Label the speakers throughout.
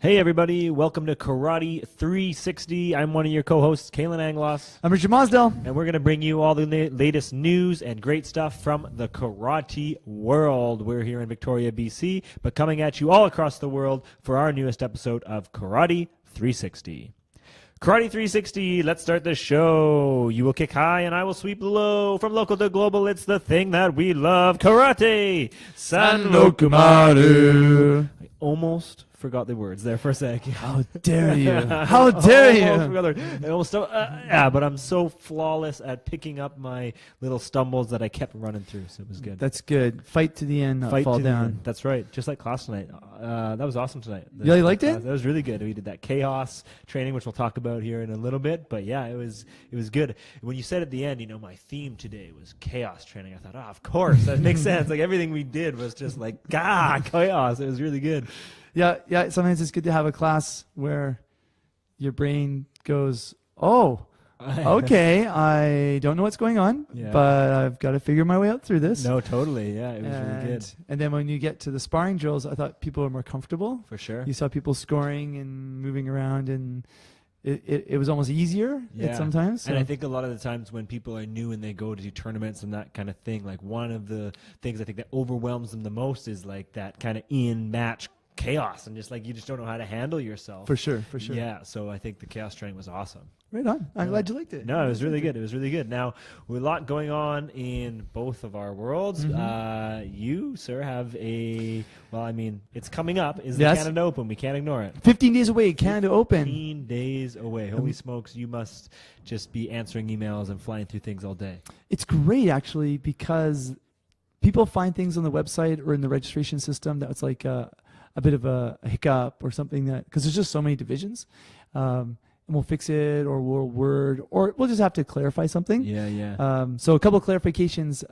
Speaker 1: Hey everybody, welcome to Karate 360. I'm one of your co-hosts, Kalan Anglos.
Speaker 2: I'm Richard Mosdell.
Speaker 1: And we're going to bring you all the latest news and great stuff from the karate world. We're here in Victoria, BC, but coming at you all across the world for our newest episode of Karate 360. Karate 360, let's start the show. You will kick high and I will sweep low. From local to global, it's the thing that we love. Karate! Sanrokumaru! I almost forgot the words there for a second.
Speaker 2: How dare you? How dare you?
Speaker 1: But I'm so flawless at picking up my little stumbles that I kept running through, so it was good.
Speaker 2: That's good. Fight to the end, not fall down.
Speaker 1: That's right. Just like class tonight. That was awesome tonight.
Speaker 2: You really liked it?
Speaker 1: That was really good. We did that chaos training, which we'll talk about here in a little bit. But yeah, it was good. When you said at the end, my theme today was chaos training, I thought, of course, that makes sense. Like everything we did was just like, chaos. It was really good.
Speaker 2: Yeah. Sometimes it's good to have a class where your brain goes, oh, okay, I don't know what's going on, but I've got to figure my way out through this.
Speaker 1: No, totally. Yeah, it was really good.
Speaker 2: And then when you get to the sparring drills, I thought people were more comfortable.
Speaker 1: For sure.
Speaker 2: You saw people scoring and moving around, and it was almost easier sometimes. So.
Speaker 1: And I think a lot of the times when people are new and they go to do tournaments and that kind of thing, like one of the things I think that overwhelms them the most is like that kind of in-match chaos and just like you just don't know how to handle yourself.
Speaker 2: For sure.
Speaker 1: Yeah, so I think the chaos training was awesome.
Speaker 2: Right on. I'm glad you liked it.
Speaker 1: No, it was really good. It was really good. Now, with a lot going on in both of our worlds, you, sir, have it's coming up. Is the Canada Open. We can't ignore it.
Speaker 2: 15 days away, Canada Open.
Speaker 1: 15 days away. Holy smokes, you must just be answering emails and flying through things all day.
Speaker 2: It's great, actually, because people find things on the website or in the registration system that it's like a bit of a hiccup or something because there's just so many divisions. And we'll fix it or we'll word or we'll just have to clarify something.
Speaker 1: Yeah.
Speaker 2: So a couple of clarifications.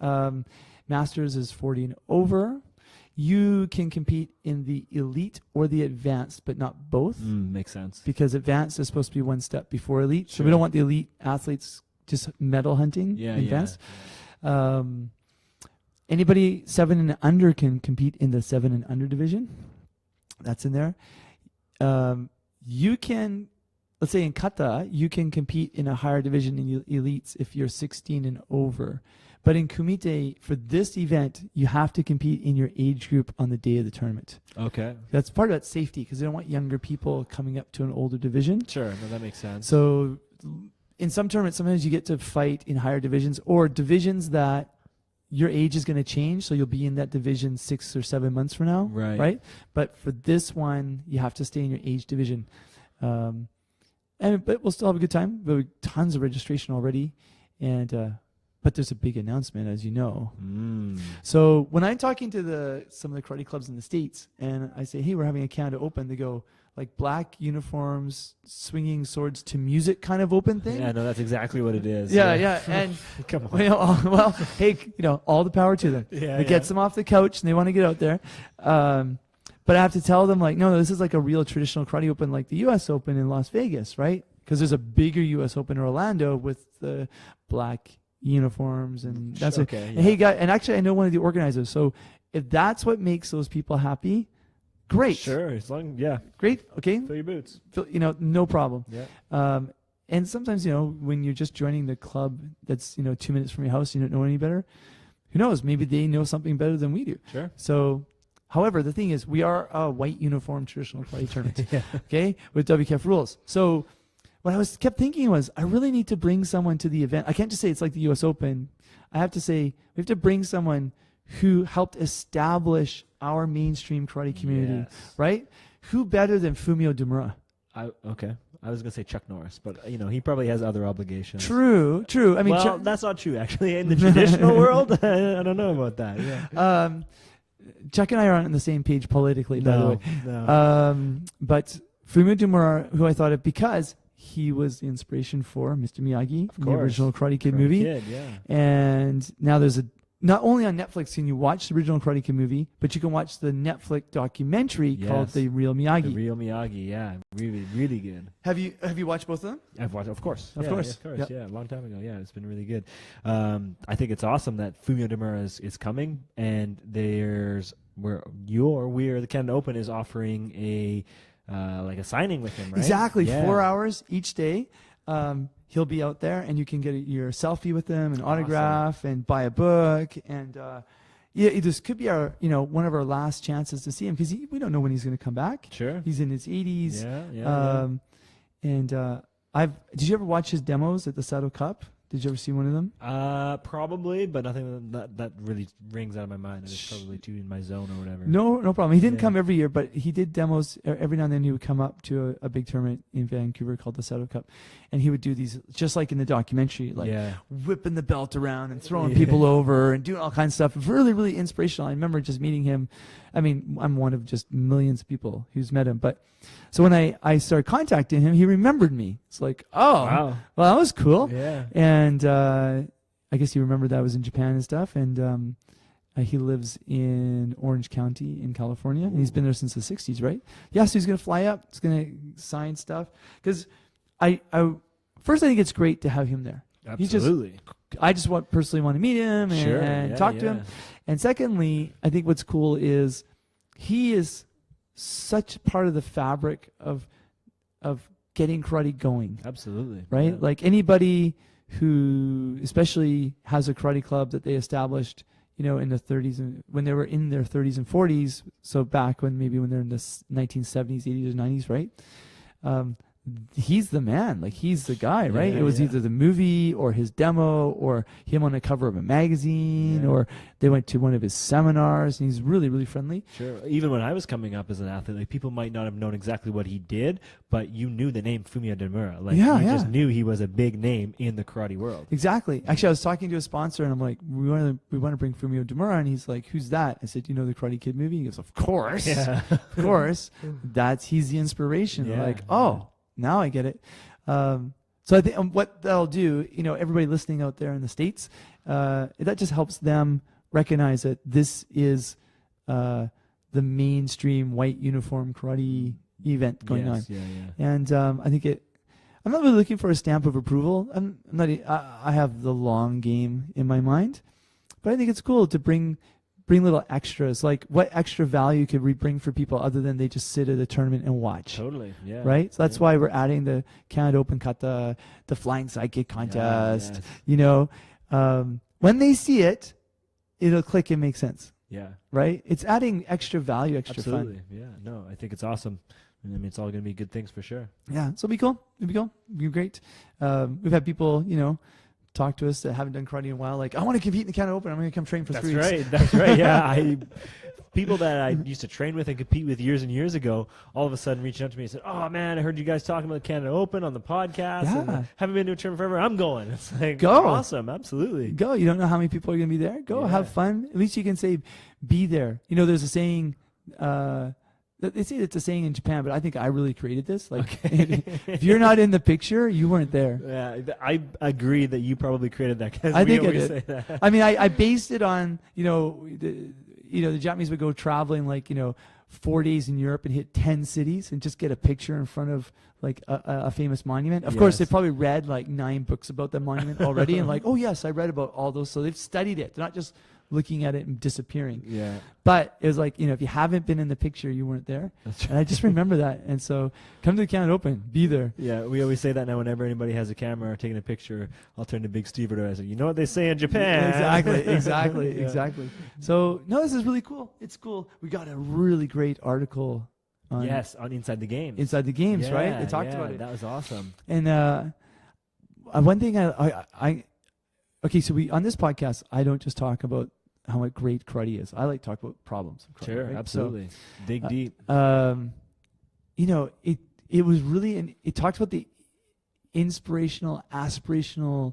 Speaker 2: Masters is 40 and over. You can compete in the elite or the advanced, but not both.
Speaker 1: Makes sense.
Speaker 2: Because advanced is supposed to be one step before elite.
Speaker 1: Sure.
Speaker 2: So we don't want the elite athletes just medal hunting advanced.
Speaker 1: Yeah.
Speaker 2: Anybody 7 and under can compete in the 7 and under division. That's in there. You can, let's say in kata, you can compete in a higher division in elites if you're 16 and over. But in kumite, for this event, you have to compete in your age group on the day of the tournament.
Speaker 1: Okay.
Speaker 2: That's part of that safety because they don't want younger people coming up to an older division.
Speaker 1: Sure. No, that makes sense.
Speaker 2: So in some tournaments, sometimes you get to fight in higher divisions or divisions that your age is going to change, so you'll be in that division 6 or 7 months from now, right? But for this one, you have to stay in your age division, but we'll still have a good time. There are tons of registration already, and but there's a big announcement, as you know. So when I'm talking to some of the karate clubs in the States, and I say, "Hey, we're having a Canada Open," they go, like black uniforms, swinging swords to music kind of open thing.
Speaker 1: Yeah, no, that's exactly what it is.
Speaker 2: Yeah. And
Speaker 1: come on.
Speaker 2: Hey, all the power to them. It gets them off the couch and they want to get out there. But I have to tell them no, this is like a real traditional karate open, like the U.S. Open in Las Vegas, right? Because there's a bigger U.S. Open in Orlando with the black uniforms and that's
Speaker 1: okay.
Speaker 2: And hey, guy, and actually I know one of the organizers. So if that's what makes those people happy. Great.
Speaker 1: Sure, as long,
Speaker 2: Great, okay.
Speaker 1: Fill your boots.
Speaker 2: No problem.
Speaker 1: Yeah.
Speaker 2: And sometimes, when you're just joining the club that's, 2 minutes from your house, you don't know any better. Who knows? Maybe they know something better than we do.
Speaker 1: Sure.
Speaker 2: So, however, the thing is, we are a white uniform traditional karate tournament, okay, with WKF rules. So, what I kept thinking was, I really need to bring someone to the event. I can't just say it's like the U.S. Open. I have to say, we have to bring someone who helped establish our mainstream karate community, right? Who better than Fumio Demura?
Speaker 1: Okay. I was going to say Chuck Norris, but, he probably has other obligations.
Speaker 2: True. I mean,
Speaker 1: that's not true, actually. In the traditional world, I don't know about that. Yeah.
Speaker 2: Chuck and I aren't on the same page politically, by the way.
Speaker 1: No.
Speaker 2: But Fumio Demura, who I thought of because he was the inspiration for Mr. Miyagi, the original Karate Kid movie. And now there's not only on Netflix can you watch the original Karate Kid movie, but you can watch the Netflix documentary called The Real Miyagi.
Speaker 1: The Real Miyagi, really, really good.
Speaker 2: Have you watched both of them?
Speaker 1: I've watched, of course.
Speaker 2: Of course.
Speaker 1: Yep. Yeah, a long time ago. Yeah, it's been really good. I think it's awesome that Fumio Demura is coming, and the Canada Open is offering a like a signing with him, right?
Speaker 2: Exactly,
Speaker 1: Yeah.
Speaker 2: 4 hours each day. He'll be out there, and you can get your selfie with him, an autograph, and buy a book. And this could be our, one of our last chances to see him, because we don't know when he's going to come back.
Speaker 1: Sure.
Speaker 2: He's in his 80s.
Speaker 1: Yeah.
Speaker 2: And did you ever watch his demos at the Saddle Cup? Did you ever see one of them?
Speaker 1: Probably, but nothing that really rings out of my mind. It's probably too in my zone or whatever.
Speaker 2: No problem. He didn't come every year, but he did demos every now and then. He would come up to a big tournament in Vancouver called the Saddle Cup, and he would do these just like in the documentary, like whipping the belt around and throwing people over and doing all kinds of stuff. Really, really inspirational. I remember just meeting him. I mean, I'm one of just millions of people who's met him, but so when I started contacting him, he remembered me. It's like, oh, wow. Well, that was cool.
Speaker 1: Yeah.
Speaker 2: And I guess he remembered that I was in Japan and stuff. And he lives in Orange County in California. And he's been there since the 60s, right? Yeah, so he's going to fly up. He's going to sign stuff. Because first, I think it's great to have him there.
Speaker 1: Absolutely.
Speaker 2: I just personally want to meet him and talk to him. And secondly, I think what's cool is he is such part of the fabric of getting karate going.
Speaker 1: Absolutely.
Speaker 2: Right?
Speaker 1: Yeah.
Speaker 2: Like anybody who especially has a karate club that they established, in the 30s, and when they were in their 30s and 40s, so back when they're in the 1970s, 80s, or 90s, right? He's the man, like he's the guy, right? It was either the movie or his demo or him on the cover of a magazine or they went to one of his seminars, and he's really, really friendly.
Speaker 1: Sure. Even when I was coming up as an athlete, like people might not have known exactly what he did, but you knew the name Fumiya Demura. Like you just knew he was a big name in the karate world.
Speaker 2: Exactly. Actually, I was talking to a sponsor, and I'm like, we want to bring Fumiya Demura, and he's like, who's that? I said, the Karate Kid movie? He goes, of course. Yeah. Of course. He's the inspiration. Yeah. Like, oh. Now I get it. So I think what that'll do, everybody listening out there in the States, that just helps them recognize that this is the mainstream white uniform karate event going on. Yeah. And I think I'm not really looking for a stamp of approval. I have the long game in my mind, but I think it's cool to bring little extras. Like, what extra value could we bring for people other than they just sit at a tournament and watch?
Speaker 1: Totally, yeah.
Speaker 2: Right? So that's why we're adding the Canada Open Kata, the Flying Sidekick contest. When they see it, it'll click and make sense.
Speaker 1: Yeah.
Speaker 2: Right? It's adding extra value, extra fun.
Speaker 1: Absolutely, yeah. No, I think it's awesome. I mean, it's all going to be good things for sure.
Speaker 2: Yeah, so it'll be cool. It'll be great. We've had people, talk to us that haven't done karate in a while, like, I want to compete in the Canada Open. I'm going to come train for 3 weeks.
Speaker 1: That's right. Yeah, people that I used to train with and compete with years and years ago, all of a sudden reached out to me and said, "Oh man, I heard you guys talking about the Canada Open on the podcast. And haven't been to a tournament forever. I'm going." It's like,
Speaker 2: go,
Speaker 1: awesome, absolutely.
Speaker 2: Go. You don't know how many people are going to be there. Go, have fun. At least you can say, "Be there." There's a saying. They say it's a saying in Japan, but I think I really created this. Like, if you're not in the picture, you weren't there.
Speaker 1: Yeah, I agree that you probably created that.
Speaker 2: I think I did. Say that. I mean, I based it on the Japanese would go traveling 4 days in Europe and hit 10 cities and just get a picture in front of like a famous monument. Of course, they probably read like 9 books about the monument already and like, oh yes, I read about all those. So they've studied it. They're not just looking at it and disappearing.
Speaker 1: Yeah.
Speaker 2: But it was like, if you haven't been in the picture, you weren't there. That's right. And I just remember that. And so come to the Canada Open, be there.
Speaker 1: Yeah, we always say that now whenever anybody has a camera or taking a picture, I'll turn to Big Steve or I say, you know what they say in Japan.
Speaker 2: Exactly. So, no, this is really cool. It's cool. We got a really great article on
Speaker 1: Inside the Games.
Speaker 2: Inside the Games, right? They talked about it.
Speaker 1: That was awesome.
Speaker 2: And one thing okay, so on this podcast, I don't just talk about how great karate is. I like to talk about problems of karate.
Speaker 1: Sure,
Speaker 2: right?
Speaker 1: absolutely. Dig deep.
Speaker 2: It was really, it talked about the inspirational, aspirational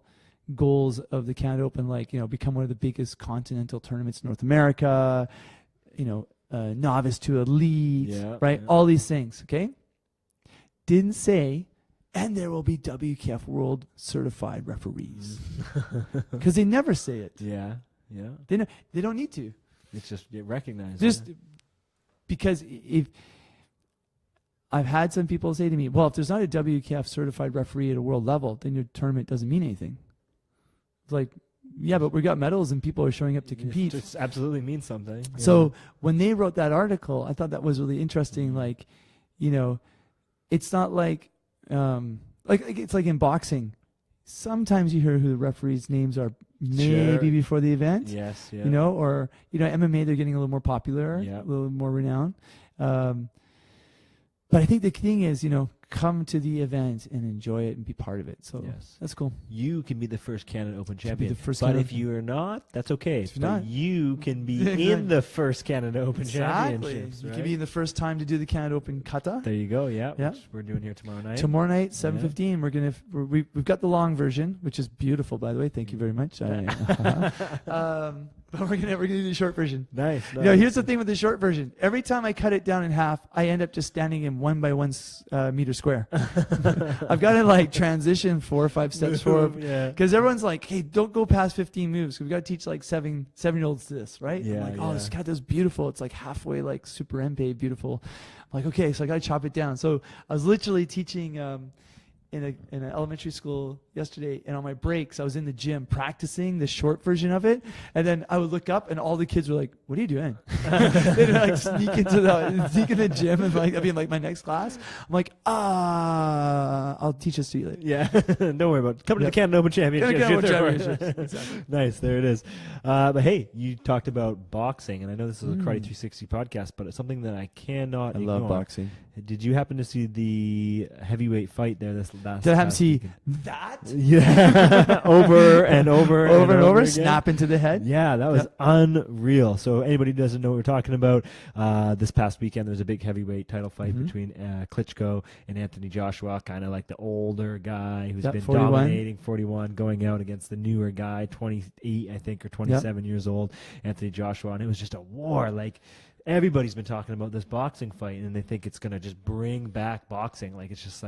Speaker 2: goals of the Canada Open, like, become one of the biggest continental tournaments in North America, novice to elite, right? Yeah. All these things, okay? Didn't say, and there will be WKF World certified referees. Because they never say it.
Speaker 1: Yeah.
Speaker 2: They don't need to.
Speaker 1: It's just get recognized.
Speaker 2: Just because if I've had some people say to me, well, if there's not a WKF certified referee at a world level, then your tournament doesn't mean anything. It's like, yeah, but we got medals and people are showing up to compete.
Speaker 1: It absolutely means something.
Speaker 2: So when they wrote that article, I thought that was really interesting. Like, it's not like it's like in boxing. Sometimes you hear who the referees' names are maybe before the event.
Speaker 1: Yes, yeah.
Speaker 2: You know, or MMA, they're getting a little more popular,
Speaker 1: Yeah.
Speaker 2: a little more renowned. But I think the thing is, come to the event and enjoy it and be part of it. So
Speaker 1: Yes.
Speaker 2: that's cool.
Speaker 1: You can be the first Canada Open champion.
Speaker 2: the
Speaker 1: but if you are not, that's okay.
Speaker 2: If you're not,
Speaker 1: you can be in the first Canada Open championships.
Speaker 2: You
Speaker 1: Right?
Speaker 2: can be in the first time to do the Canada Open kata.
Speaker 1: There you go. Yeah.
Speaker 2: Yeah.
Speaker 1: Which we're doing here tomorrow night.
Speaker 2: Tomorrow night, 7:15. We've got the long version, which is beautiful, by the way. Thank you very much. But we're gonna do the short version.
Speaker 1: Nice.
Speaker 2: Here's the thing with the short version. Every time I cut it down in half, I end up just standing in 1 by 1 meter square. I've got to transition 4 or 5 steps forward.
Speaker 1: Yeah.
Speaker 2: Because everyone's like, hey, don't go past 15 moves. We've got to teach 7-year-olds this, right?
Speaker 1: Yeah,
Speaker 2: I'm like, this cat does beautiful. It's like halfway Super Mpe beautiful. I'm like, okay, so I got to chop it down. So I was literally teaching in an elementary school yesterday, and on my breaks I was in the gym practicing the short version of it, and then I would look up and all the kids were like, what are you doing? They'd sneak into the gym, and I'd be in my next class. I'm like, I'll teach this to you later.
Speaker 1: Yeah. Don't worry about it. Come to the Canada Open Championships.
Speaker 2: Exactly.
Speaker 1: Nice, there it is. But hey, you talked about boxing, and I know this is a Karate 360 podcast, but it's something that I cannot ignore.
Speaker 2: I love boxing.
Speaker 1: Did you happen to see the heavyweight fight there this last
Speaker 2: Did I happen to see
Speaker 1: weekend?
Speaker 2: that?
Speaker 1: Yeah. over and over again.
Speaker 2: Snap into the head.
Speaker 1: Yeah, that was unreal. So anybody who doesn't know what we're talking about, this past weekend there was a big heavyweight title fight between Klitschko and Anthony Joshua, kind of like the older guy who's been
Speaker 2: 41.
Speaker 1: dominating, 41, going out against the newer guy, 28, I think, or 27 years old, Anthony Joshua. And it was just a war. Everybody's been talking about this boxing fight, and they think it's going to just bring back boxing. It's just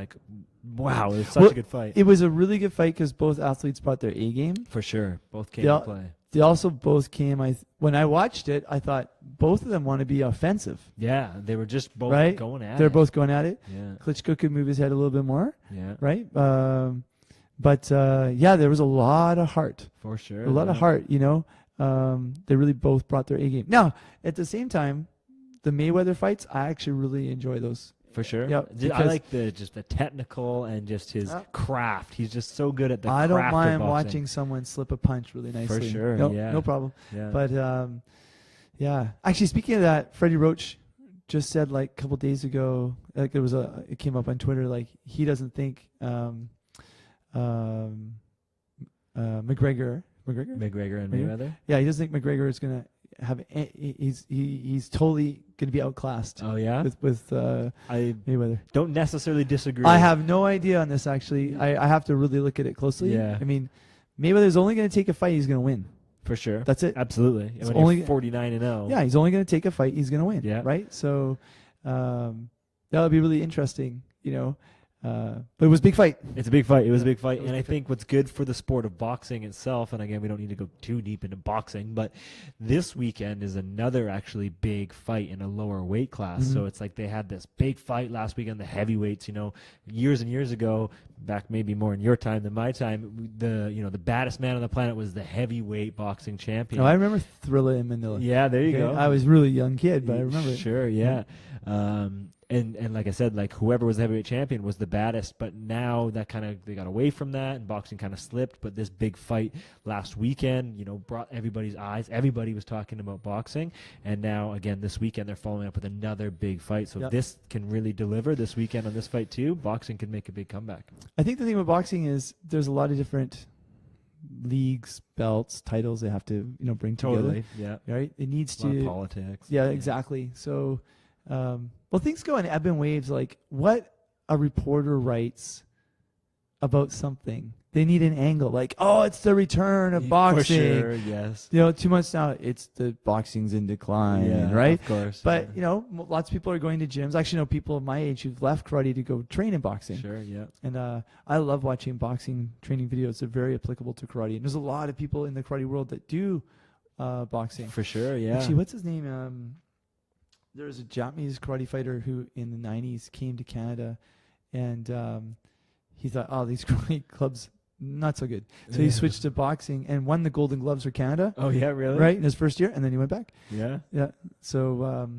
Speaker 1: wow, it was such a good fight.
Speaker 2: It was a really good fight because both athletes brought their A game.
Speaker 1: For sure. Both came to play.
Speaker 2: They also both came, when I watched it, I thought both of them want to be offensive.
Speaker 1: Yeah, they were just both going at it.
Speaker 2: They're both going at it.
Speaker 1: Yeah.
Speaker 2: Klitschko could move his head a little bit more.
Speaker 1: Yeah.
Speaker 2: Right? But there was a lot of heart.
Speaker 1: For sure.
Speaker 2: A lot of heart, They really both brought their A game. Now, at the same time, the Mayweather fights, I actually really enjoy those.
Speaker 1: For sure.
Speaker 2: Yep,
Speaker 1: I like the technical and just his craft. He's just so good at the craft
Speaker 2: I don't mind
Speaker 1: of boxing.
Speaker 2: watching someone slip a punch really nicely.
Speaker 1: For sure.
Speaker 2: No problem.
Speaker 1: Yeah.
Speaker 2: But actually, speaking of that, Freddie Roach just said a couple days ago, it came up on Twitter, he doesn't think McGregor
Speaker 1: and Mayweather.
Speaker 2: Yeah, he doesn't think McGregor is gonna have. He's totally gonna be outclassed.
Speaker 1: Oh yeah,
Speaker 2: with
Speaker 1: I
Speaker 2: Mayweather.
Speaker 1: Don't necessarily disagree.
Speaker 2: I have no idea on this actually. I have to really look at it closely.
Speaker 1: Yeah.
Speaker 2: I mean, Mayweather's only gonna take a fight. He's gonna win.
Speaker 1: For sure.
Speaker 2: That's it.
Speaker 1: Absolutely.
Speaker 2: It's
Speaker 1: when
Speaker 2: only
Speaker 1: you're 49-0.
Speaker 2: Yeah, he's only gonna take a fight. He's gonna win.
Speaker 1: Yeah.
Speaker 2: Right. So that would be really interesting. But it was a big fight.
Speaker 1: It's a big fight. It was a big fight. And I think what's good for the sport of boxing itself, and again, we don't need to go too deep into boxing, but this weekend is another actually big fight in a lower weight class.
Speaker 2: Mm-hmm.
Speaker 1: So it's like they had this big fight last weekend, the heavyweights, years and years ago, back maybe more in your time than my time, the baddest man on the planet was the heavyweight boxing champion.
Speaker 2: Oh, I remember Thrilla in Manila.
Speaker 1: Yeah, there you go.
Speaker 2: I was a really young kid, but I remember it.
Speaker 1: Sure, yeah. And like I said, whoever was the heavyweight champion was the baddest, but now that they got away from that and boxing kind of slipped. But this big fight last weekend, brought everybody's eyes. Everybody was talking about boxing. And now, again, this weekend, they're following up with another big fight. So if this can really deliver this weekend on this fight too, boxing can make a big comeback.
Speaker 2: I think the thing with boxing is there's a lot of different leagues, belts, titles they have to, bring together.
Speaker 1: Totally, yeah.
Speaker 2: Right? It needs
Speaker 1: a lot
Speaker 2: to.
Speaker 1: of politics.
Speaker 2: Yeah, exactly. So, things go in ebb and waves. What a reporter writes about something, they need an angle. It's the return of boxing.
Speaker 1: For sure, yes.
Speaker 2: 2 months now, it's the boxing's in decline, right?
Speaker 1: Of course.
Speaker 2: But, lots of people are going to gyms. I actually know people of my age who've left karate to go train in boxing.
Speaker 1: Sure, yeah.
Speaker 2: And I love watching boxing training videos. They're very applicable to karate. And there's a lot of people in the karate world that do boxing.
Speaker 1: For sure, yeah.
Speaker 2: Actually, what's his name? There was a Japanese karate fighter who in the 90s came to Canada, and he thought, these karate clubs, not so good. So he switched to boxing and won the Golden Gloves for Canada.
Speaker 1: Oh, yeah, really?
Speaker 2: Right, in his first year, and then he went back.
Speaker 1: Yeah?
Speaker 2: Yeah. So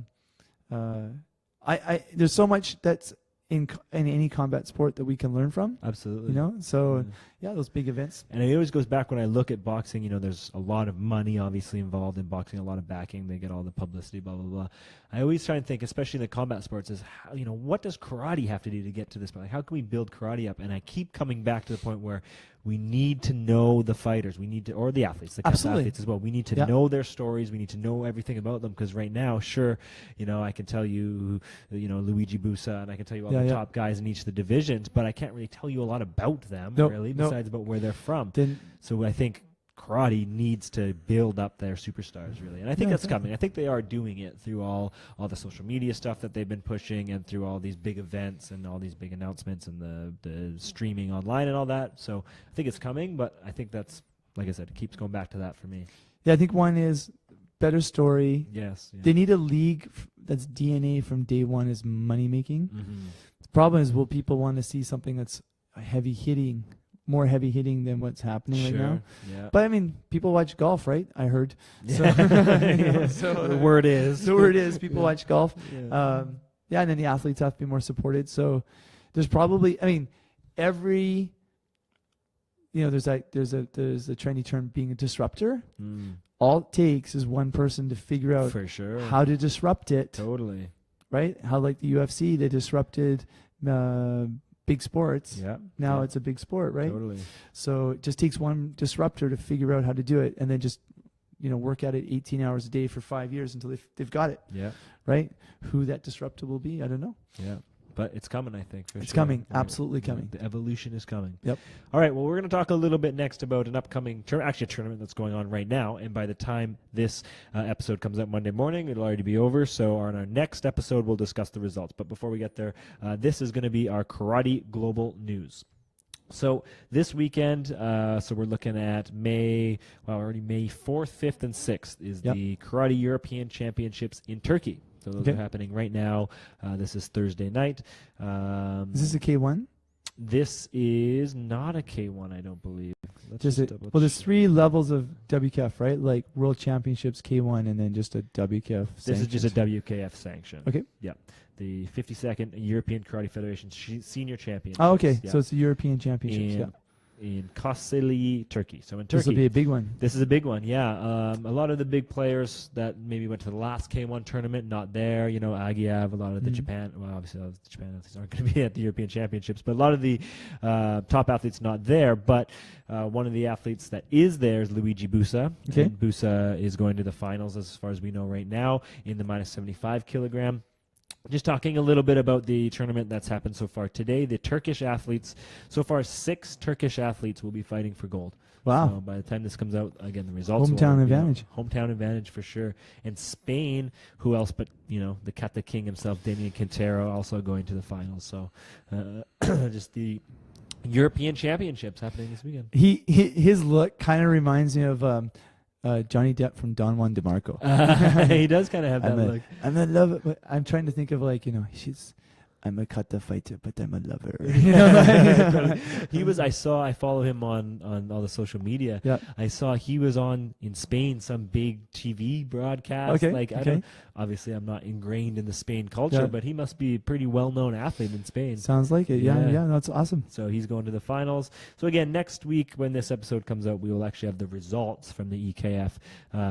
Speaker 2: I there's so much that's in any combat sport that we can learn from.
Speaker 1: Absolutely.
Speaker 2: So yeah, those big events.
Speaker 1: And it always goes back when I look at boxing, there's a lot of money obviously involved in boxing, a lot of backing. They get all the publicity, blah, blah, blah. I always try and think, especially in the combat sports, is how, what does karate have to do to get to this point? Like, how can we build karate up? And I keep coming back to the point where we need to know the fighters. We need to, or the athletes, the athletes as well. We need to know their stories. We need to know everything about them, because right now, sure, I can tell you, Luigi Busa, and I can tell you all the top guys in each of the divisions, but I can't really tell you a lot about them, besides about where they're from. So I think karate needs to build up their superstars, really. And I think that's coming. I think they are doing it through all the social media stuff that they've been pushing, and through all these big events and all these big announcements and the streaming online and all that. So I think it's coming, but I think that's, like I said, it keeps going back to that for me.
Speaker 2: Yeah, I think one is better story.
Speaker 1: Yes. Yeah.
Speaker 2: They need a league that's DNA from day one is money making.
Speaker 1: Mm-hmm.
Speaker 2: The problem is, will people want to see something that's more heavy hitting than what's happening right now?
Speaker 1: Yeah.
Speaker 2: But I mean, people watch golf, right? I heard. So,
Speaker 1: so the word is
Speaker 2: people watch golf.
Speaker 1: Yeah.
Speaker 2: And then the athletes have to be more supported. So there's probably, every, there's a trendy term, being a disruptor. All it takes is one person to figure out
Speaker 1: for sure
Speaker 2: how to disrupt it.
Speaker 1: Totally.
Speaker 2: Right? How, like the UFC, they disrupted big sports.
Speaker 1: Yeah.
Speaker 2: Now it's a big sport, right?
Speaker 1: Totally.
Speaker 2: So it just takes one disruptor to figure out how to do it, and then just work at it 18 hours a day for 5 years until they've got it.
Speaker 1: Yeah.
Speaker 2: Right? Who that disruptor will be, I don't know.
Speaker 1: Yeah. But it's coming, I think.
Speaker 2: It's coming. Absolutely coming.
Speaker 1: The evolution is coming.
Speaker 2: Yep.
Speaker 1: All right. Well, we're going to talk a little bit next about an upcoming a tournament that's going on right now. And by the time this episode comes out Monday morning, it'll already be over. So on our next episode, we'll discuss the results. But before we get there, this is going to be our Karate Global News. So this weekend, so we're looking at May 4th, 5th, and 6th is the Karate European Championships in Turkey. So those are happening right now. This is Thursday night.
Speaker 2: Is this a K1?
Speaker 1: This is not a K1, I don't believe.
Speaker 2: There's 3 levels of WKF, right? Like World Championships, K1, and then just a WKF sanction.
Speaker 1: This is just a WKF sanction.
Speaker 2: Okay.
Speaker 1: Yeah. The 52nd European Karate Federation Senior Championships.
Speaker 2: Oh, okay. Yeah. So it's the European Championships,
Speaker 1: in Kayseri, Turkey. So in Turkey.
Speaker 2: This will be a big one.
Speaker 1: This is a big one, yeah. A lot of the big players that maybe went to the last K1 tournament, not there. Agiev, a lot of the Japan, well, obviously the Japan athletes aren't going to be at the European Championships, but a lot of the top athletes not there. But one of the athletes that is there is Luigi Busa.
Speaker 2: Okay.
Speaker 1: And Busa is going to the finals as far as we know right now in the minus 75 kilogram. Just talking a little bit about the tournament that's happened so far today. The Turkish athletes, so far 6 Turkish athletes will be fighting for gold.
Speaker 2: Wow.
Speaker 1: So by the time this comes out, again, the results
Speaker 2: Hometown advantage.
Speaker 1: Hometown advantage for sure. And Spain, who else but, the Kata King himself, Damian Quintero, also going to the finals. So just the European Championships happening this weekend.
Speaker 2: His look kind of reminds me of Johnny Depp from Don Juan DeMarco.
Speaker 1: He does kind of have that look.
Speaker 2: I'm in love. But I'm trying to think of I'm a kata fighter, but I'm a lover.
Speaker 1: He was. I follow him on all the social media.
Speaker 2: Yeah.
Speaker 1: I saw he was in Spain some big TV broadcast.
Speaker 2: Okay.
Speaker 1: Obviously I'm not ingrained in the Spain culture, but he must be a pretty well-known athlete in Spain.
Speaker 2: Sounds like it. Yeah. That's awesome.
Speaker 1: So he's going to the finals. So again, next week when this episode comes out, we will actually have the results from the EKF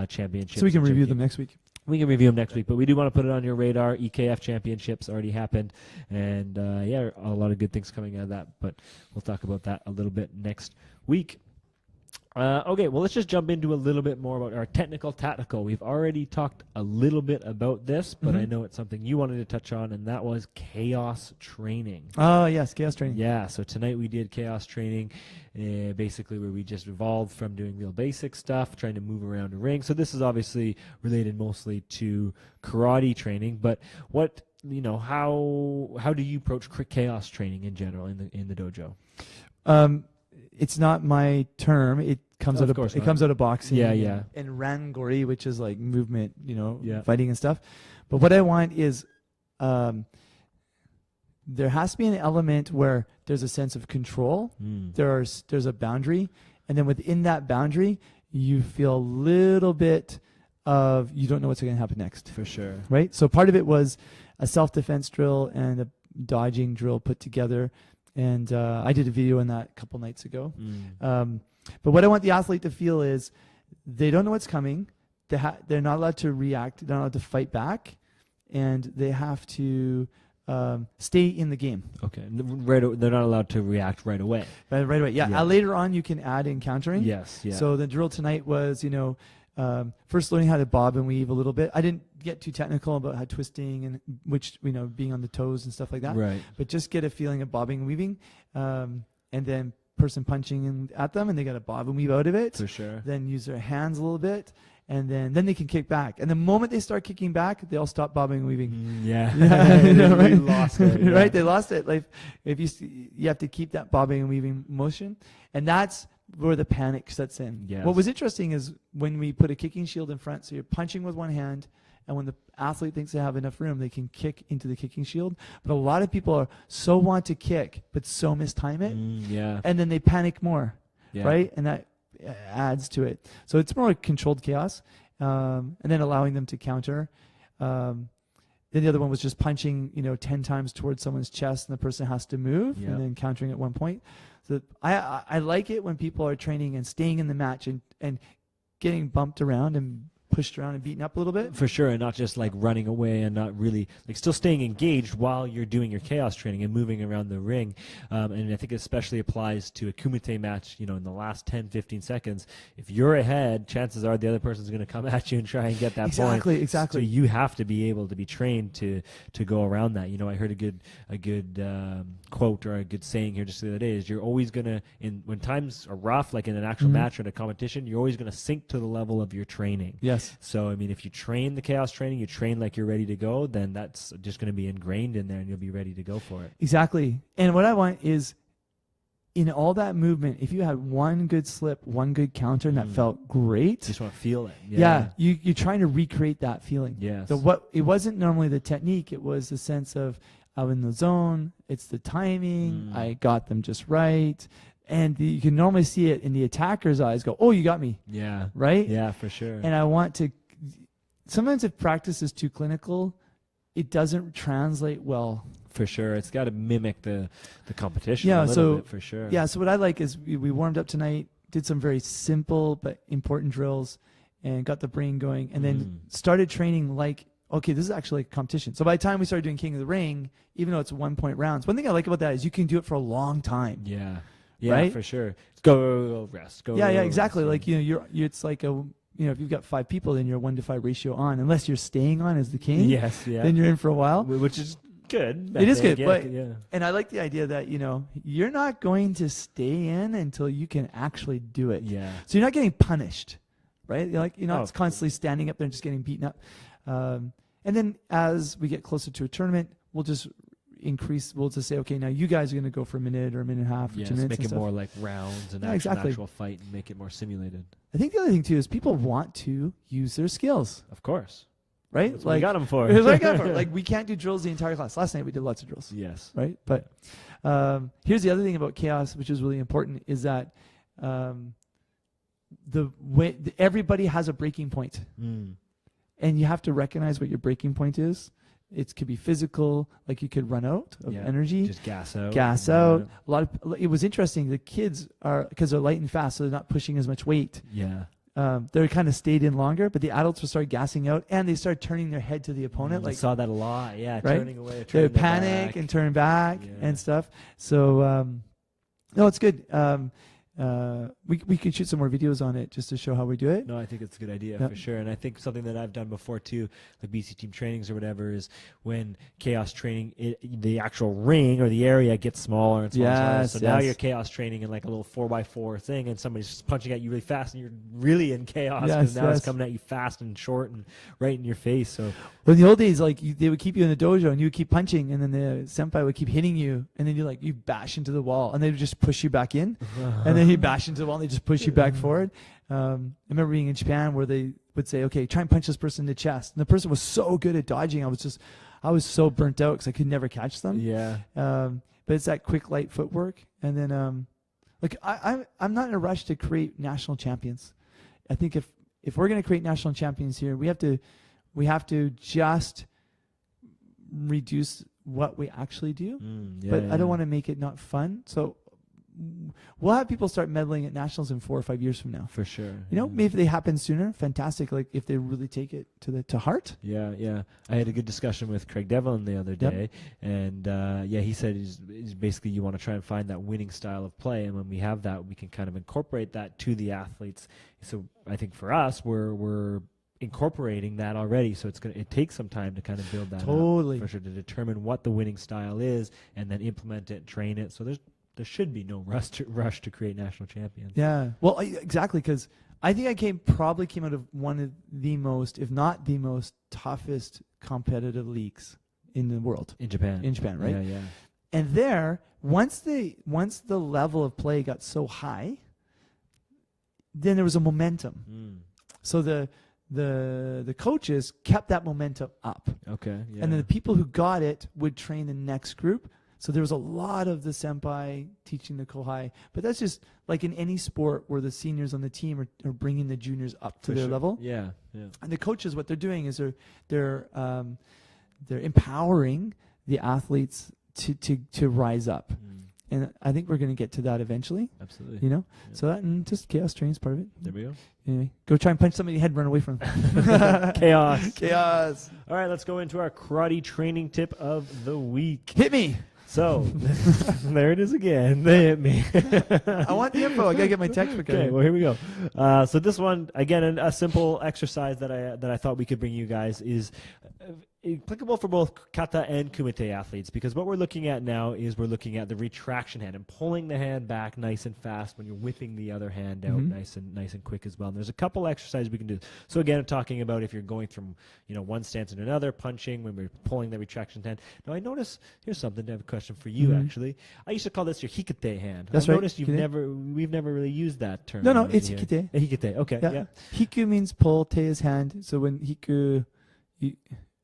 Speaker 1: championship.
Speaker 2: So we can review them next week.
Speaker 1: We can review them next week, but we do want to put it on your radar. EKF championships already happened, and a lot of good things coming out of that, but we'll talk about that a little bit next week. Okay, well, let's just jump into a little bit more about our technical tactical. We've already talked a little bit about this, but I know it's something you wanted to touch on, and that was chaos training.
Speaker 2: Oh, yes, chaos training.
Speaker 1: Yeah, so tonight we did chaos training, basically where we just evolved from doing real basic stuff, trying to move around a ring. So this is obviously related mostly to karate training, but how do you approach chaos training in general in the dojo?
Speaker 2: It's not my term. It comes out of boxing.
Speaker 1: Yeah.
Speaker 2: And rangori, which is like movement, fighting and stuff. But what I want is there has to be an element where there's a sense of control. There's a boundary, and then within that boundary, you feel a little bit of you don't know what's going to happen next.
Speaker 1: For sure.
Speaker 2: Right. So part of it was a self-defense drill and dodging drill put together. And I did a video on that a couple nights ago. But what I want the athlete to feel is they don't know what's coming. They're not allowed to react. They're not allowed to fight back. And they have to stay in the game.
Speaker 1: Okay. They're not allowed to react right away.
Speaker 2: Right away. Yeah. Later on, you can add in countering.
Speaker 1: Yes. Yeah.
Speaker 2: So the drill tonight was, first learning how to bob and weave a little bit. I didn't get too technical about how twisting and being on the toes and stuff like that.
Speaker 1: Right.
Speaker 2: But just get a feeling of bobbing and weaving, and then person punching at them, and they got to bob and weave out of it.
Speaker 1: For sure.
Speaker 2: Then use their hands a little bit, and then they can kick back. And the moment they start kicking back, they all stop bobbing and weaving.
Speaker 1: Right? Lost it. Yeah.
Speaker 2: Right? They lost it. Like if you have to keep that bobbing and weaving motion, and that's where the panic sets in.
Speaker 1: Yes.
Speaker 2: What was interesting is when we put a kicking shield in front, so you're punching with one hand, and when the athlete thinks they have enough room, they can kick into the kicking shield. But a lot of people want to kick, but so mistime it. And then they panic more, right? And that adds to it. So it's more like controlled chaos, and then allowing them to counter. Then the other one was just punching, 10 times towards someone's chest, and the person has to move, and then countering at one point. So I like it when people are training and staying in the match and getting bumped around and pushed around and beaten up a little bit.
Speaker 1: For sure, and not just like running away and not really still staying engaged while you're doing your chaos training and moving around the ring. And I think it especially applies to a kumite match, in the last 10, 15 seconds. If you're ahead, chances are the other person's going to come at you and try and get that point.
Speaker 2: Exactly.
Speaker 1: So you have to be able to be trained to go around that. I heard a good quote or a good saying here just the other day is you're always going to, when times are rough, like in an actual match or in a competition, you're always going to sink to the level of your training.
Speaker 2: Yes.
Speaker 1: So, if you train the chaos training, you train like you're ready to go, then that's just going to be ingrained in there and you'll be ready to go for it. Exactly.
Speaker 2: And what I want is in all that movement, if you had one good slip, one good counter, and that felt great.
Speaker 1: You just want to feel it.
Speaker 2: Yeah. You're trying to recreate that feeling.
Speaker 1: Yes.
Speaker 2: So it wasn't normally the technique, it was the sense of I'm in the zone, it's the timing, I got them just right. And you can normally see it in the attacker's eyes go, oh, you got me.
Speaker 1: Yeah.
Speaker 2: Right?
Speaker 1: Yeah, for sure.
Speaker 2: And I want to, sometimes if practice is too clinical, it doesn't translate well.
Speaker 1: For sure. It's got to mimic the competition a little bit, for sure.
Speaker 2: Yeah, so what I like is we warmed up tonight, did some very simple but important drills, and got the brain going, and then started training like, okay, this is actually a competition. So by the time we started doing King of the Ring, even though it's 1-point rounds, one thing I like about that is you can do it for a long time.
Speaker 1: Yeah. Yeah,
Speaker 2: right?
Speaker 1: For sure. Go rest.
Speaker 2: Yeah, exactly. Rest. Like it's like if you've got 5 people, then you're 1-to-5 ratio on. Unless you're staying on as the king.
Speaker 1: Yes, yeah.
Speaker 2: Then you're in for a while,
Speaker 1: which is good.
Speaker 2: It is good, and I like the idea that you're not going to stay in until you can actually do it.
Speaker 1: Yeah.
Speaker 2: So you're not getting punished, right? You're not constantly standing up there and just getting beaten up. And then as we get closer to a tournament, we'll just say, okay, now you guys are going to go for a minute or a minute and a half or 2 minutes.
Speaker 1: Make it more like rounds and actual fight and make it more simulated.
Speaker 2: I think the other thing too is people want to use their skills.
Speaker 1: Of course.
Speaker 2: Right?
Speaker 1: That's what we got them for.
Speaker 2: Like we can't do drills the entire class. Last night we did lots of drills.
Speaker 1: Yes.
Speaker 2: Right? But here's the other thing about chaos, which is really important, is that everybody has a breaking point. And you have to recognize what your breaking point is. It could be physical, like you could run out of energy.
Speaker 1: Just gas out.
Speaker 2: It was interesting. The kids because they're light and fast, so they're not pushing as much weight.
Speaker 1: Yeah.
Speaker 2: They kind of stayed in longer, but the adults would start gassing out, and they start turning their head to the opponent.
Speaker 1: I saw that a lot. Yeah,
Speaker 2: right?
Speaker 1: Turning away.
Speaker 2: They would panic and turn back and stuff. So, no, it's good. We can shoot some more videos on it just to show how we do it.
Speaker 1: No, I think it's a good idea for sure. And I think something that I've done before too, like BC team trainings or whatever, is when chaos training, the actual ring or the area gets smaller and smaller.
Speaker 2: Yes,
Speaker 1: so now you're chaos training in like a little 4x4 thing, and somebody's just punching at you really fast, and you're really in chaos because now it's coming at you fast and short and right in your face. So
Speaker 2: well, in the old days, like they would keep you in the dojo and you would keep punching, and then the senpai would keep hitting you, and then you bash into the wall, and they would just push you back in, and then he'd bash into the wall and they just push you back forward. I remember being in Japan where they would say, okay, try and punch this person in the chest, and the person was so good at dodging, I was so burnt out because I could never catch them.
Speaker 1: Yeah.
Speaker 2: But it's that quick light footwork, and then I'm not in a rush to create national champions. I think if we're going to create national champions here, we have to just reduce what we actually do.
Speaker 1: Yeah,
Speaker 2: But I don't
Speaker 1: yeah.
Speaker 2: want to make it not fun. So we'll have people start meddling at nationals in 4 or 5 years from now.
Speaker 1: For sure.
Speaker 2: You know, maybe if they happen sooner, fantastic. Like if they really take it to heart.
Speaker 1: Yeah, yeah. I had a good discussion with Craig Devlin the other day, and he said is basically you want to try and find that winning style of play, and when we have that, we can kind of incorporate that to the athletes. So I think for us, we're incorporating that already. So it takes some time to kind of build that
Speaker 2: Totally.
Speaker 1: up, for sure, to determine what the winning style is, and then implement it, train it. So there should be no rush to create national champions.
Speaker 2: Yeah. Well, exactly, because I think I probably came out of one of the most, if not the most toughest competitive leagues in the world.
Speaker 1: In Japan.
Speaker 2: Right?
Speaker 1: Yeah, yeah.
Speaker 2: And there, once the level of play got so high, then there was a momentum. So the coaches kept that momentum up.
Speaker 1: Okay. Yeah.
Speaker 2: And then the people who got it would train the next group. So there was a lot of the senpai teaching the kohai, but that's just like in any sport where the seniors on the team are bringing the juniors up to their level.
Speaker 1: Yeah, yeah.
Speaker 2: And the coaches, what they're doing is they're empowering the athletes to rise up. And I think we're going to get to that eventually.
Speaker 1: Absolutely.
Speaker 2: You know,
Speaker 1: Yeah.
Speaker 2: so that and just chaos training is part of it.
Speaker 1: There we go.
Speaker 2: Anyway, go try and punch somebody in the head and run away from them.
Speaker 1: Chaos.
Speaker 2: Chaos.
Speaker 1: All right, let's go into our karate training tip of the week.
Speaker 2: Hit me.
Speaker 1: So, there it is again. They hit me.
Speaker 2: I want the info. I gotta get my textbook.
Speaker 1: Okay,
Speaker 2: out.
Speaker 1: well, here we go. So this one, again, a simple exercise that I thought we could bring you guys is applicable for both kata and kumite athletes, because what we're looking at now is we're looking at the retraction hand and pulling the hand back nice and fast when you're whipping the other hand out nice and quick as well. And there's a couple exercises we can do. So again, I'm talking about if you're going from one stance to another, punching when we're pulling the retraction hand. Now I notice here's something. I have a question for you actually. I used to call this your hikite hand.
Speaker 2: That's
Speaker 1: I
Speaker 2: right.
Speaker 1: noticed we've never really used that term.
Speaker 2: No,
Speaker 1: over
Speaker 2: it's
Speaker 1: here.
Speaker 2: hikite.
Speaker 1: Hikite. Okay. Yeah.
Speaker 2: Hiku means pull, te is hand. So when hiku,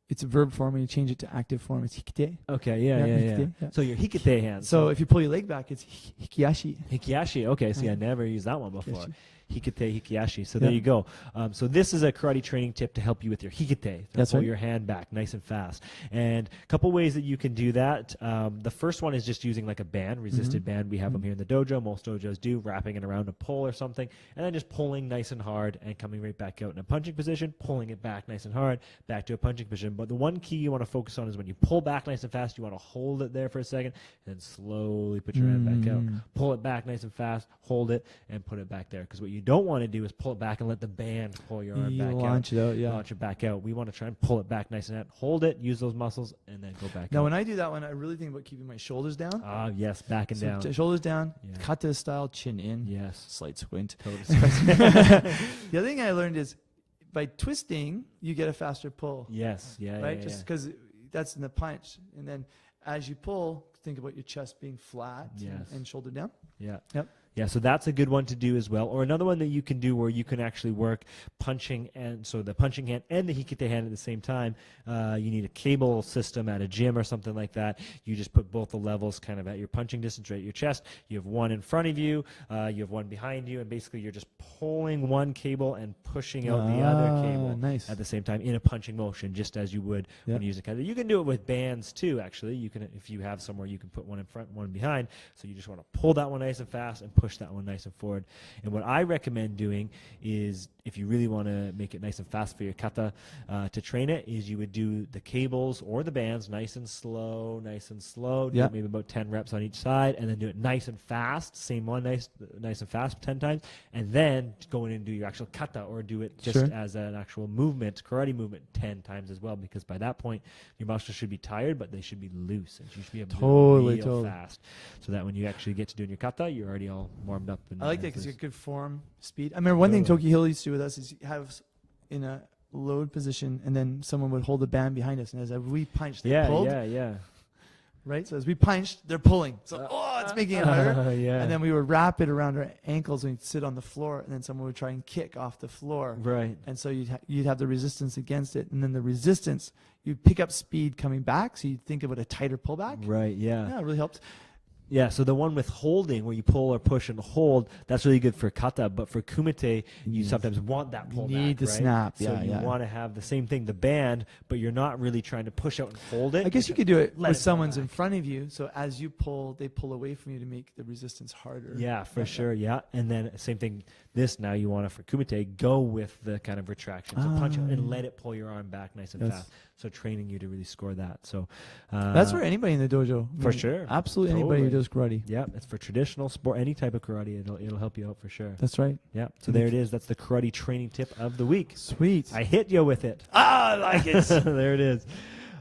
Speaker 2: it's a verb form. When you change it to active form, it's hikite.
Speaker 1: Okay. Yeah.
Speaker 2: hikite, yeah.
Speaker 1: So your hikite hand.
Speaker 2: So if you pull your leg back, it's hikiashi.
Speaker 1: Hikiashi. Okay, see, I never used that one before.
Speaker 2: Hikiashi.
Speaker 1: Hikite, hikiashi. So there you go. So this is a karate training tip to help you with your hikite.
Speaker 2: That's
Speaker 1: pull
Speaker 2: right.
Speaker 1: your hand back nice and fast. And a couple ways that you can do that. The first one is just using like a band, resisted band. We have them here in the dojo. Most dojos do, wrapping it around a pole or something, and then just pulling nice and hard and coming right back out in a punching position, pulling it back nice and hard, back to a punching position. But the one key you want to focus on is when you pull back nice and fast, you want to hold it there for a second, and then slowly put your hand back out. Pull it back nice and fast, hold it, and put it back there. Because what you don't want to do is pull it back and let the band pull your arm back
Speaker 2: launch
Speaker 1: out.
Speaker 2: it out, yeah.
Speaker 1: Launch it back out. We want to try and pull it back nice and out. Hold it, use those muscles, and then go back
Speaker 2: Now,
Speaker 1: out.
Speaker 2: when I do that one, I really think about keeping my shoulders down.
Speaker 1: Ah, yes, back and down.
Speaker 2: Shoulders down,
Speaker 1: Yeah.
Speaker 2: kata style, chin in,
Speaker 1: Yes.
Speaker 2: slight squint.
Speaker 1: Totally.
Speaker 2: The other thing I learned is by twisting, you get a faster pull.
Speaker 1: Yes. Yeah.
Speaker 2: Right?
Speaker 1: Yeah,
Speaker 2: Just because that's in the punch. And then as you pull, think about your chest being flat and shoulder down.
Speaker 1: yeah.
Speaker 2: Yep.
Speaker 1: Yeah, so that's a good one to do as well. Or another one that you can do where you can actually work punching, and so the punching hand and the hikite hand at the same time. You need a cable system at a gym or something like that. You just put both the levels kind of at your punching distance, right at your chest. You have one in front of you, you have one behind you, and basically you're just pulling one cable and pushing out the other cable at the same time in a punching motion, just as you would when you use a kata. You can do it with bands too, actually. You can, if you have somewhere, you can put one in front, one behind. So you just want to pull that one nice and fast and push that one nice and forward. And what I recommend doing is, if you really want to make it nice and fast for your kata to train it, is you would do the cables or the bands nice and slow, do it maybe about 10 reps on each side, and then do it nice and fast, same one, nice and fast 10 times, and then go in and do your actual kata, or do it just as an actual movement, karate movement, 10 times as well, because by that point your muscles should be tired, but they should be loose, and you should be able to do it real fast, so that when you actually get to doing your kata, you're already all warmed up. And
Speaker 2: I like that because you get good form, speed. I remember one thing Toki Hill used to do with us is have in a load position, and then someone would hold the band behind us, and as we punched, they pulled. Right? So as we punched, they're pulling. So, it's making it harder. And then we would wrap it around our ankles and we'd sit on the floor, and then someone would try and kick off the floor.
Speaker 1: Right.
Speaker 2: And so you'd have the resistance against it, and then the resistance, you'd pick up speed coming back, so you'd think about a tighter pullback.
Speaker 1: Right, yeah.
Speaker 2: Yeah, it really helps.
Speaker 1: Yeah, so the one with holding, where you pull or push and hold, that's really good for kata. But for kumite, you sometimes want that pull
Speaker 2: You need
Speaker 1: back,
Speaker 2: the
Speaker 1: right?
Speaker 2: snap.
Speaker 1: So you want to have the same thing, the band, but you're not really trying to push out and hold it.
Speaker 2: I guess you could do it
Speaker 1: Let
Speaker 2: with
Speaker 1: it pull
Speaker 2: someone's in
Speaker 1: back.
Speaker 2: front of you. So as you pull, they pull away from you to make the resistance harder.
Speaker 1: Yeah, for sure. Yeah, and then same thing. This now you want to for kumite, go with the kind of retraction. So punch out and let it pull your arm back nice and
Speaker 2: Yes.
Speaker 1: fast. So training you to really score that. So
Speaker 2: That's for anybody in the dojo.
Speaker 1: for sure.
Speaker 2: Absolutely anybody who
Speaker 1: Totally.
Speaker 2: does karate.
Speaker 1: Yeah, it's for traditional sport, any type of karate. It'll help you out for sure.
Speaker 2: That's right.
Speaker 1: Yeah. So there it is. That's the karate training tip of the week.
Speaker 2: Sweet.
Speaker 1: I hit you with it.
Speaker 2: I like it.
Speaker 1: There it is.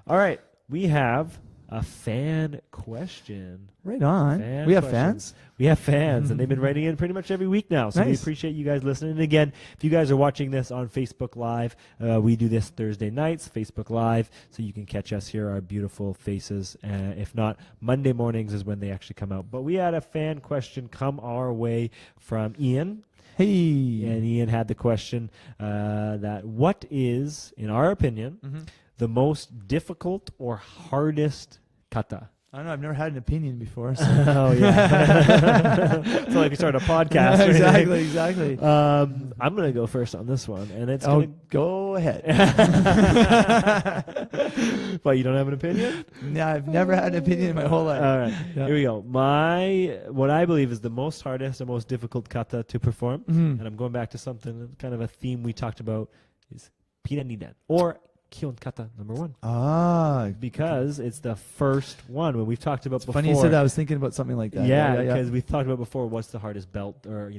Speaker 1: All right, we have a fan question.
Speaker 2: Right on.
Speaker 1: Fan
Speaker 2: We have
Speaker 1: questions.
Speaker 2: fans?
Speaker 1: We have fans, and they've been writing in pretty much every week now. So we
Speaker 2: Nice.
Speaker 1: appreciate you guys listening. And again, if you guys are watching this on Facebook Live, we do this Thursday nights, Facebook Live, so you can catch us here, our beautiful faces. If not, Monday mornings is when they actually come out. But we had a fan question come our way from Ian.
Speaker 2: Hey.
Speaker 1: And Ian had the question that what is, in our opinion, the most difficult or hardest kata?
Speaker 2: I don't know. I've never had an opinion before. So.
Speaker 1: Oh, yeah. It's like we started a podcast. or anything.
Speaker 2: Exactly.
Speaker 1: I'm going to go first on this one. And it's
Speaker 2: Go ahead.
Speaker 1: But you don't have an opinion?
Speaker 2: No, I've never had an opinion in my whole life.
Speaker 1: All right.
Speaker 2: Yeah.
Speaker 1: Here we go. What I believe is the most hardest and most difficult kata to perform, and I'm going back to something, kind of a theme we talked about, is Pira Nidan, or Kion Kata number 1.
Speaker 2: Ah.
Speaker 1: Because it's the first one. When we've talked about before.
Speaker 2: Funny you said that. I was thinking about something like that.
Speaker 1: Yeah, because we've talked about before what's the hardest belt, or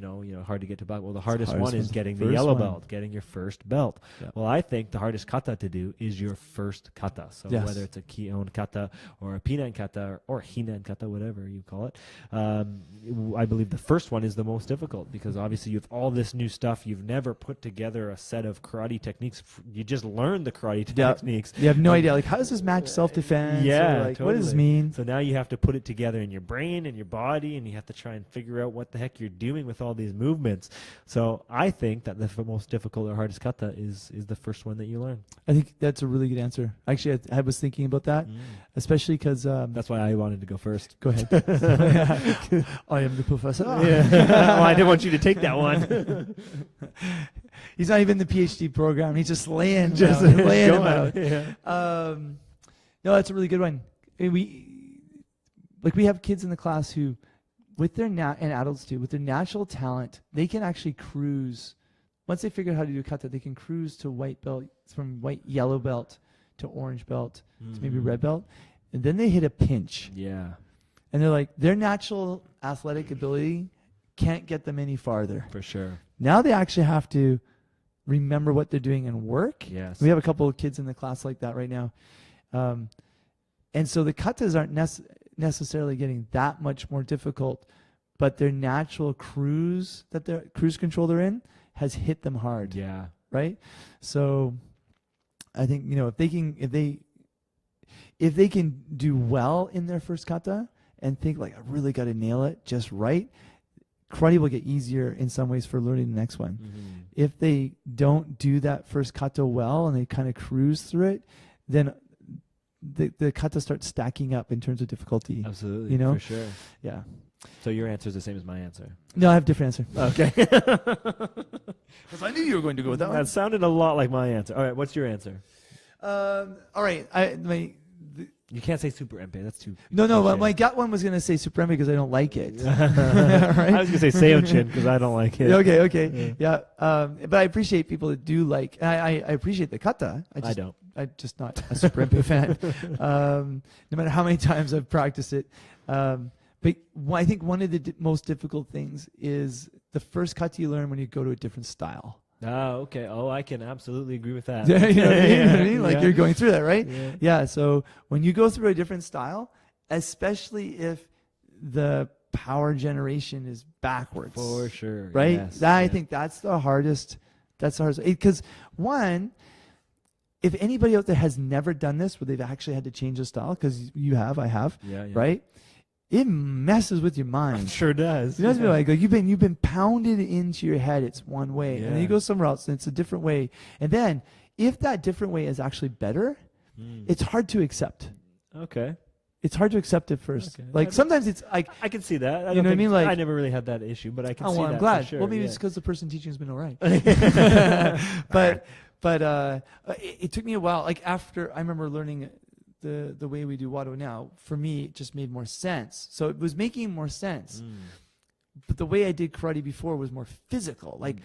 Speaker 1: hard to get to belt. Well, the hardest one is getting the yellow belt, getting your first belt.
Speaker 2: Yeah.
Speaker 1: Well, I think the hardest kata to do is your first kata. So
Speaker 2: Yes.
Speaker 1: whether it's a Kion kata or a Pinan kata or Hinan kata, whatever you call it, I believe the first one is the most difficult, because obviously you have all this new stuff. You've never put together a set of karate techniques. You just learn the karate techniques.
Speaker 2: You have no idea. Like, how does this match self-defense?
Speaker 1: Yeah,
Speaker 2: Or, like, what does this mean?
Speaker 1: So now you have to put it together in your brain and your body, and you have to try and figure out what the heck you're doing with all these movements. So I think that the most difficult or hardest kata is the first one that you learn.
Speaker 2: I think that's a really good answer. Actually, I was thinking about that, especially because...
Speaker 1: That's why I wanted to go first.
Speaker 2: Go ahead. I am the professor.
Speaker 1: Yeah. Well, I didn't want you to take that one.
Speaker 2: He's not even in the PhD program. He's just laying
Speaker 1: Just
Speaker 2: laying
Speaker 1: go
Speaker 2: him
Speaker 1: on.
Speaker 2: out.
Speaker 1: Yeah.
Speaker 2: No, that's a really good one. And we have kids in the class who, with their and adults too, with their natural talent, they can actually cruise. Once they figure out how to do kata, they can cruise to white belt, from yellow belt to orange belt to maybe red belt, and then they hit a pinch.
Speaker 1: Yeah.
Speaker 2: And they're like, their natural athletic ability can't get them any farther.
Speaker 1: For sure.
Speaker 2: Now they actually have to remember what they're doing and work.
Speaker 1: Yes.
Speaker 2: We have a couple of kids in the class like that right now. And so the katas aren't necessarily getting that much more difficult, but their natural cruise control they're in has hit them hard.
Speaker 1: Yeah.
Speaker 2: Right? So I think, if they can do well in their first kata and think like, I really got to nail it just right, karate will get easier in some ways for learning the next one. If they don't do that first kata well and they kind of cruise through it, then the kata starts stacking up in terms of difficulty.
Speaker 1: Absolutely.
Speaker 2: For
Speaker 1: sure.
Speaker 2: Yeah.
Speaker 1: So your answer is the same as my answer.
Speaker 2: No, I have a different answer.
Speaker 1: Okay.
Speaker 2: Because I knew you were going to go with that
Speaker 1: That sounded a lot like my answer. All right, what's your answer?
Speaker 2: All right.
Speaker 1: You can't say super MP. That's too.
Speaker 2: No.
Speaker 1: cliche.
Speaker 2: My gut one was going to say Supreme because I don't like it.
Speaker 1: I was going to say Seochin because I don't like it.
Speaker 2: Okay. Yeah. But I appreciate people that do like. I appreciate the kata.
Speaker 1: I don't.
Speaker 2: I'm just not a Supreme fan. No matter how many times I've practiced it. But I think one of the most difficult things is the first kata you learn when you go to a different style.
Speaker 1: Oh, okay. Oh, I can absolutely agree with that.
Speaker 2: You know what I mean? Like
Speaker 1: Yeah.
Speaker 2: you're going through that, right?
Speaker 1: Yeah.
Speaker 2: Yeah. So when you go through a different style, especially if the power generation is backwards,
Speaker 1: For sure.
Speaker 2: right?
Speaker 1: Yes.
Speaker 2: I think that's the hardest. That's the hardest. Because one, if anybody out there has never done this, where they've actually had to change the style, because you have, I have,
Speaker 1: Yeah.
Speaker 2: right? It messes with your mind.
Speaker 1: Sure does.
Speaker 2: You know what I mean? Like you've been pounded into your head. It's one way, and then you
Speaker 1: Yeah.
Speaker 2: go somewhere else, and it's a different way. And then, if that different way is actually better, it's hard to accept.
Speaker 1: Okay.
Speaker 2: it's hard to accept at first.
Speaker 1: Okay.
Speaker 2: Like sometimes it's like,
Speaker 1: I can see that.
Speaker 2: You know what I mean? Like,
Speaker 1: I never really had that issue, but I can see
Speaker 2: well,
Speaker 1: that.
Speaker 2: I'm glad.
Speaker 1: For sure.
Speaker 2: Well, maybe
Speaker 1: yeah.
Speaker 2: it's because the person teaching has been all right. But it took me a while. Like after I remember learning the way we do Wado now, for me it just made more sense. So it was making more sense. But the way I did karate before was more physical, like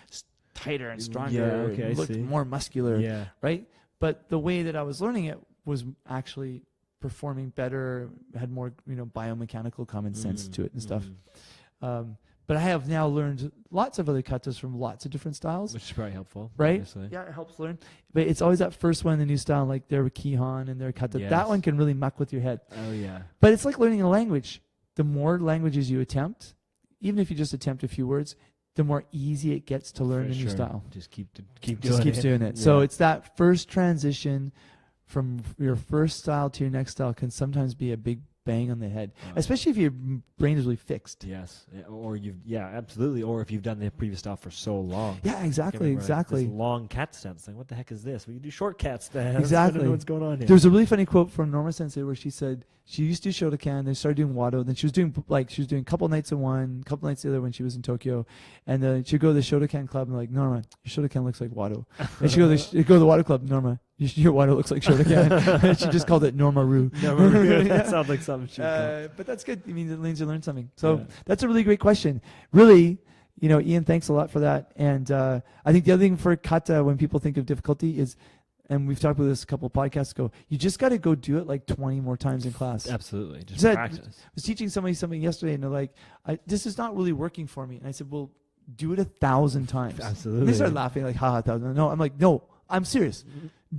Speaker 2: tighter and stronger.
Speaker 1: Yeah, okay, I
Speaker 2: looked
Speaker 1: see.
Speaker 2: more muscular.
Speaker 1: Yeah.
Speaker 2: Right? But the way that I was learning it was actually performing better, had more, biomechanical common sense to it and stuff. But I have now learned lots of other katas from lots of different styles.
Speaker 1: Which is probably helpful.
Speaker 2: Right?
Speaker 1: Obviously.
Speaker 2: Yeah, it helps learn. But it's always that first one in the new style, like their Kihan and their kata.
Speaker 1: Yes.
Speaker 2: That one can really muck with your head.
Speaker 1: Oh, yeah.
Speaker 2: But it's like learning a language. The more languages you attempt, even if you just attempt a few words, the more easy it gets to learn
Speaker 1: For
Speaker 2: the new
Speaker 1: sure.
Speaker 2: style.
Speaker 1: Just keeps
Speaker 2: doing it.
Speaker 1: Yeah.
Speaker 2: So it's that first transition from your first style to your next style can sometimes be a big bang on the head, especially if your brain is really fixed.
Speaker 1: Yes. Yeah, absolutely. Or if you've done the previous style for so long.
Speaker 2: Yeah, exactly.
Speaker 1: This long cat stance. Like, what the heck is this? We can do short cat stance.
Speaker 2: Exactly.
Speaker 1: I don't know what's going on here.
Speaker 2: There's a really funny quote from Norma Sensei where she said she used to do Shotokan, then started doing Wado, then she was doing a couple nights of one, couple nights the other when she was in Tokyo, and then she'd go to the Shotokan club and like, Norma, your Shotokan looks like Wado. And she'd go to the Wado club, Norma, your Wado looks like Shotokan. And she just called it Norma-ru.
Speaker 1: Norma-ru. That sounds like something she would
Speaker 2: but that's good. It means it means you learn something. So that's a really great question. Really, Ian, thanks a lot for that. And I think the other thing for kata when people think of difficulty is, and we've talked about this a couple of podcasts ago, you just got to go do it like 20 more times in class.
Speaker 1: Absolutely. Just
Speaker 2: I
Speaker 1: practice.
Speaker 2: was teaching somebody something yesterday, and they're like, this is not really working for me. And I said, well, do it 1,000 times.
Speaker 1: Absolutely.
Speaker 2: And they started laughing, like, ha, 1,000. No, I'm like, no, I'm serious.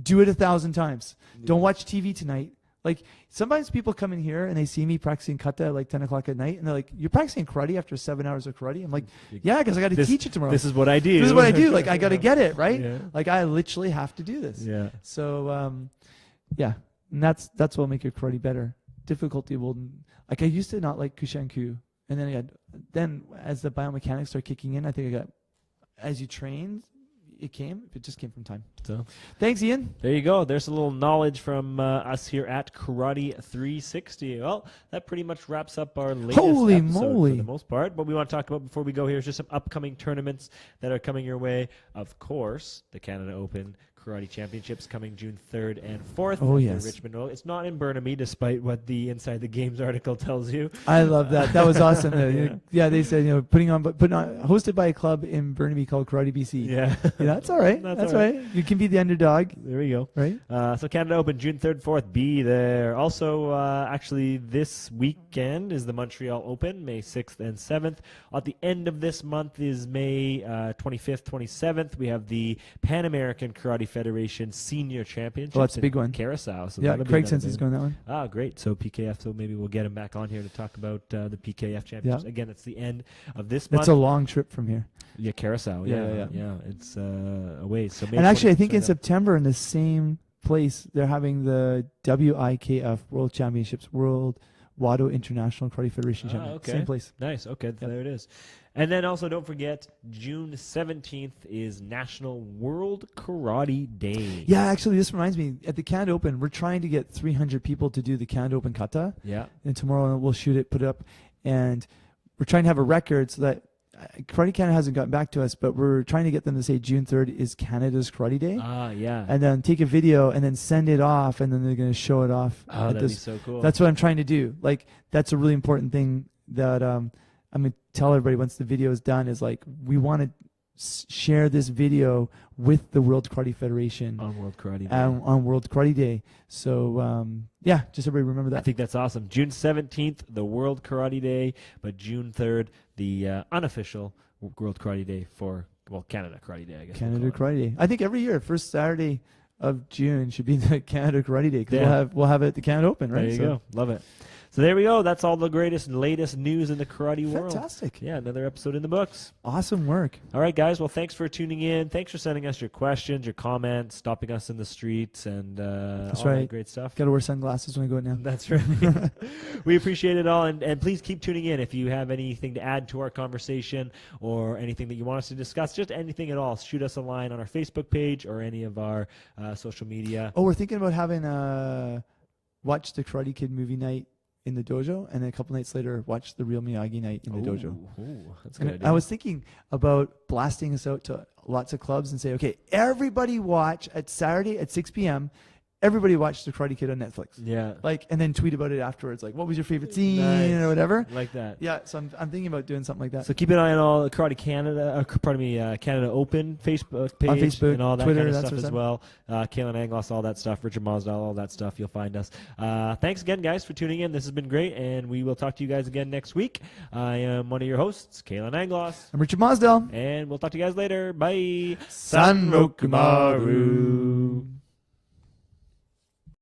Speaker 2: Do it 1,000 times. Yeah. Don't watch TV tonight. Like, sometimes people come in here and they see me practicing kata at like 10 o'clock at night, and they're like, you're practicing karate after 7 hours of karate? I'm like, yeah, because I got to teach it tomorrow.
Speaker 1: This is what I do.
Speaker 2: This is what I do. Like, I got to get it, right?
Speaker 1: Yeah.
Speaker 2: Like, I literally have to do this.
Speaker 1: Yeah.
Speaker 2: So, yeah. And that's what will make your karate better. Difficulty will, like, I used to not like Kushanku. And then as the biomechanics started kicking in, I think as you trained, it just came from time.
Speaker 1: So
Speaker 2: thanks, Ian.
Speaker 1: There you go. There's a little knowledge from us here at Karate 360. Well, that pretty much wraps up our latest episode for the most part. What we want to talk about before we go here is just some upcoming tournaments that are coming your way. Of course, the Canada Open Karate Championships coming June 3rd and 4th.
Speaker 2: Oh, yes.
Speaker 1: Richmond. It's not in Burnaby, despite what the Inside the Games article tells you.
Speaker 2: I love that. That was awesome. Yeah, they said, hosted by a club in Burnaby called Karate BC.
Speaker 1: Yeah.
Speaker 2: That's all right. That's all right. You can be the underdog.
Speaker 1: There we go.
Speaker 2: Right?
Speaker 1: So Canada Open, June 3rd, 4th, be there. Also, actually, this weekend is the Montreal Open, May 6th and 7th. At the end of this month is May 25th, 27th. We have the Pan American Karate Federation Senior Championship.
Speaker 2: Oh, that's a big one.
Speaker 1: Curacao. So
Speaker 2: yeah, Craig Sensei's going that one.
Speaker 1: Ah, great. So PKF, so maybe we'll get him back on here to talk about the PKF Championships.
Speaker 2: Yeah.
Speaker 1: Again, it's the end of this month.
Speaker 2: It's a long trip from here.
Speaker 1: Yeah, Curacao. Yeah. It's a ways. So
Speaker 2: and actually, I think in September in the same place, they're having the WIKF World Championships, World Wado International Karate Federation Championship.
Speaker 1: Okay.
Speaker 2: Same place.
Speaker 1: Nice. Okay, there it is. And then also don't forget, June 17th is National World Karate Day.
Speaker 2: Yeah, actually, this reminds me. At the Canada Open, we're trying to get 300 people to do the Canada Open kata.
Speaker 1: Yeah.
Speaker 2: And tomorrow we'll shoot it, put it up. And we're trying to have a record so that Karate Canada hasn't gotten back to us, but we're trying to get them to say June 3rd is Canada's Karate Day.
Speaker 1: Ah, yeah.
Speaker 2: And then take a video and then send it off, and then they're going to show it off.
Speaker 1: Oh, that'd be so cool.
Speaker 2: That's what I'm trying to do. Like, that's a really important thing that I'm going to tell everybody once the video is done is like, we want to share this video with the World Karate Federation
Speaker 1: on World Karate Day.
Speaker 2: On World Karate Day. So, yeah, just everybody remember that.
Speaker 1: I think that's awesome. June 17th, the World Karate Day, but June 3rd, the unofficial World Karate Day for, Canada Karate Day, I guess.
Speaker 2: Canada Karate Day. I think every year, first Saturday of June should be the Canada Karate Day because we'll have it at the Canada Open, right?
Speaker 1: There you go. Love it. So there we go. That's all the greatest and latest news in the karate world.
Speaker 2: Fantastic.
Speaker 1: Yeah, another episode in the books.
Speaker 2: Awesome work.
Speaker 1: All right, guys. Well, thanks for tuning in. Thanks for sending us your questions, your comments, stopping us in the streets, and
Speaker 2: That's
Speaker 1: all
Speaker 2: right.
Speaker 1: that great stuff.
Speaker 2: Got to wear sunglasses when I go out now.
Speaker 1: That's right. We appreciate it all, and please keep tuning in. If you have anything to add to our conversation or anything that you want us to discuss, just anything at all, shoot us a line on our Facebook page or any of our social media.
Speaker 2: Oh, we're thinking about having a Watch the Karate Kid movie night in the dojo, and then a couple nights later watch the real Miyagi night in the dojo.
Speaker 1: Ooh, that's a
Speaker 2: And
Speaker 1: good idea.
Speaker 2: I was thinking about blasting us out to lots of clubs and say, okay, everybody watch at Saturday at 6 p.m. Everybody watch The Karate Kid on Netflix.
Speaker 1: Yeah.
Speaker 2: And then tweet about it afterwards. Like, what was your favorite scene
Speaker 1: Nice.
Speaker 2: or whatever?
Speaker 1: Like that.
Speaker 2: Yeah, so I'm thinking about doing something like that.
Speaker 1: So keep an eye on all the Karate Canada, Canada Open Facebook page
Speaker 2: On Facebook,
Speaker 1: and all that
Speaker 2: Twitter,
Speaker 1: kind of
Speaker 2: that
Speaker 1: stuff
Speaker 2: sort of
Speaker 1: as
Speaker 2: stuff.
Speaker 1: well. Kalan, Anglos, all that stuff. Richard Mosdell, all that stuff. You'll find us. Thanks again, guys, for tuning in. This has been great, and we will talk to you guys again next week. I am one of your hosts, Kalan Anglos,
Speaker 2: I'm Richard Mosdell.
Speaker 1: and we'll talk to you guys later. Bye.
Speaker 2: San Rokumaru.